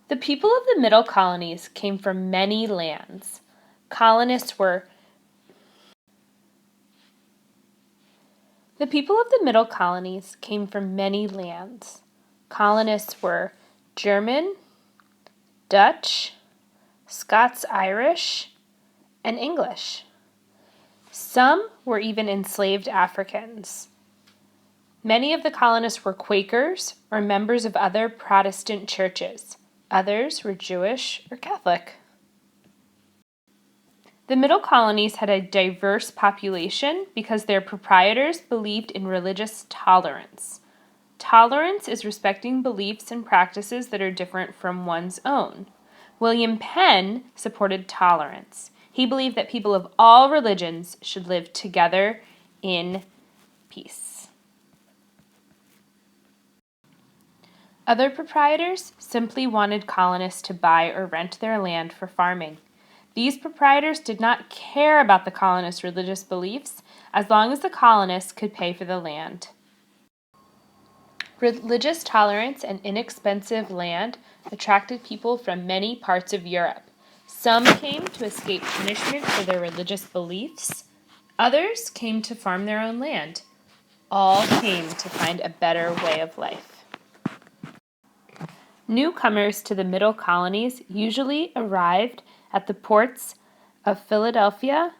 The people of the Middle Colonies came from many lands. Colonists were The people of the Middle Colonies came from many lands. Colonists were German, Dutch, Scots-Irish, and English. Some were even enslaved Africans. Many of the colonists were Quakers or members of other Protestant churches. Others were Jewish or Catholic. The Middle Colonies had a diverse population because their proprietors believed in religious tolerance. Tolerance is respecting beliefs and practices that are different from one's own. William Penn supported tolerance. He believed that people of all religions should live together in peace. Other proprietors simply wanted colonists to buy or rent their land for farming. These proprietors did not care about the colonists' religious beliefs as long as the colonists could pay for the land. Religious tolerance and inexpensive land attracted people from many parts of Europe. Some came to escape punishment for their religious beliefs. Others came to farm their own land. All came to find a better way of life. Newcomers to the Middle Colonies usually arrived at the ports of Philadelphia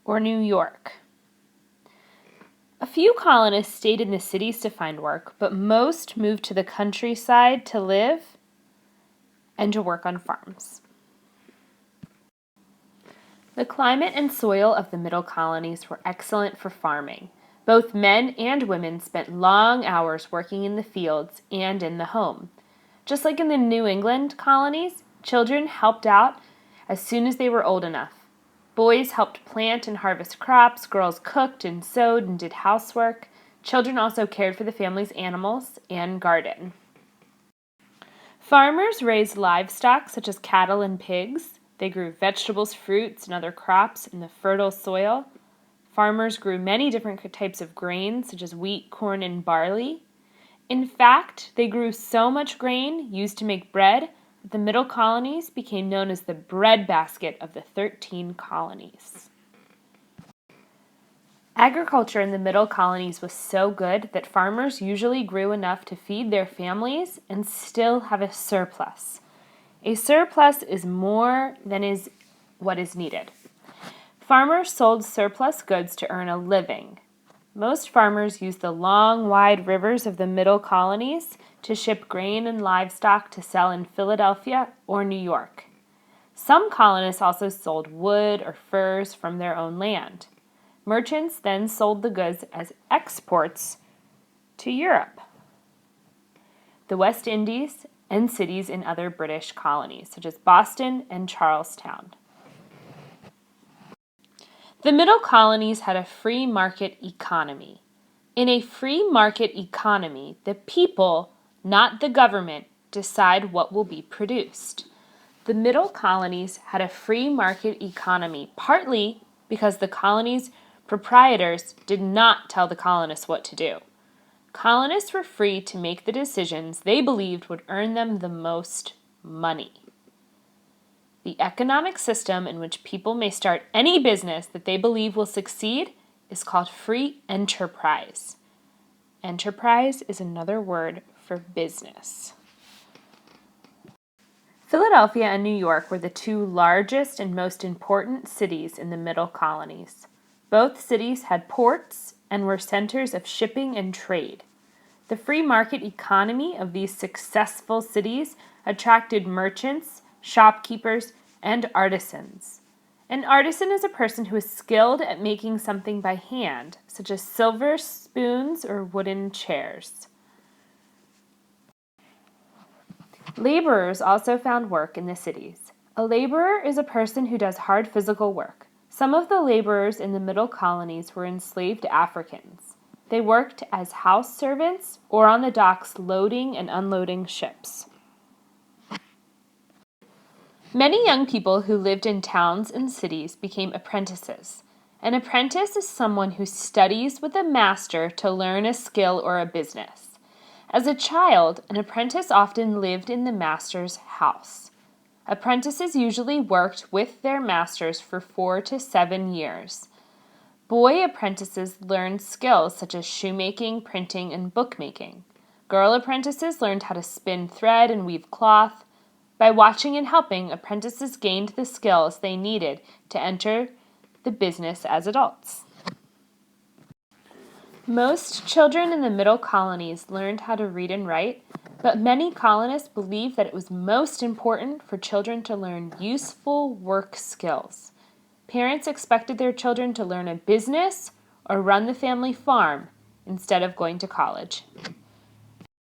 or New York. A few colonists stayed in the cities to find work, but most moved to the countryside to live and to work on farms. The climate and soil of the Middle Colonies were excellent for farming. Both men and women spent long hours working in the fields and in the home. Just like in the New England colonies, children helped out as soon as they were old enough. Boys helped plant and harvest crops, girls cooked and sewed and did housework. Children also cared for the family's animals and garden. Farmers raised livestock such as cattle and pigs. They grew vegetables, fruits, and other crops in the fertile soil. Farmers grew many different types of grains such as wheat, corn, and barley. In fact, they grew so much grain used to make bread that the Middle Colonies became known as the breadbasket of the 13 colonies. Agriculture in the Middle Colonies was so good that farmers usually grew enough to feed their families and still have a surplus. A surplus is more than is what is needed. Farmers sold surplus goods to earn a living. Most farmers used the long, wide rivers of the Middle Colonies to ship grain and livestock to sell in Philadelphia or New York. Some colonists also sold wood or furs from their own land. Merchants then sold the goods as exports to Europe, the West Indies, and cities in other British colonies, such as Boston and Charlestown. The Middle Colonies had a free market economy. In a free market economy, the people, not the government, decide what will be produced. The Middle Colonies had a free market economy partly because the colonies' proprietors did not tell the colonists what to do. Colonists were free to make the decisions they believed would earn them the most money. The economic system in which people may start any business that they believe will succeed is called free enterprise. Enterprise is another word for business. Philadelphia and New York were the two largest and most important cities in the Middle Colonies. Both cities had ports and were centers of shipping and trade. The free market economy of these successful cities attracted merchants, shopkeepers, and artisans. An artisan is a person who is skilled at making something by hand, such as silver spoons or wooden chairs. Laborers also found work in the cities. A laborer is a person who does hard physical work. Some of the laborers in the Middle Colonies were enslaved Africans. They worked as house servants or on the docks loading and unloading ships. Many young people who lived in towns and cities became apprentices. An apprentice is someone who studies with a master to learn a skill or a business. As a child, an apprentice often lived in the master's house. Apprentices usually worked with their masters for 4 to 7 years. Boy apprentices learned skills such as shoemaking, printing, and bookmaking. Girl apprentices learned how to spin thread and weave cloth. By watching and helping, apprentices gained the skills they needed to enter the business as adults. Most children in the middle colonies learned how to read and write, but many colonists believed that it was most important for children to learn useful work skills. Parents expected their children to learn a business or run the family farm instead of going to college.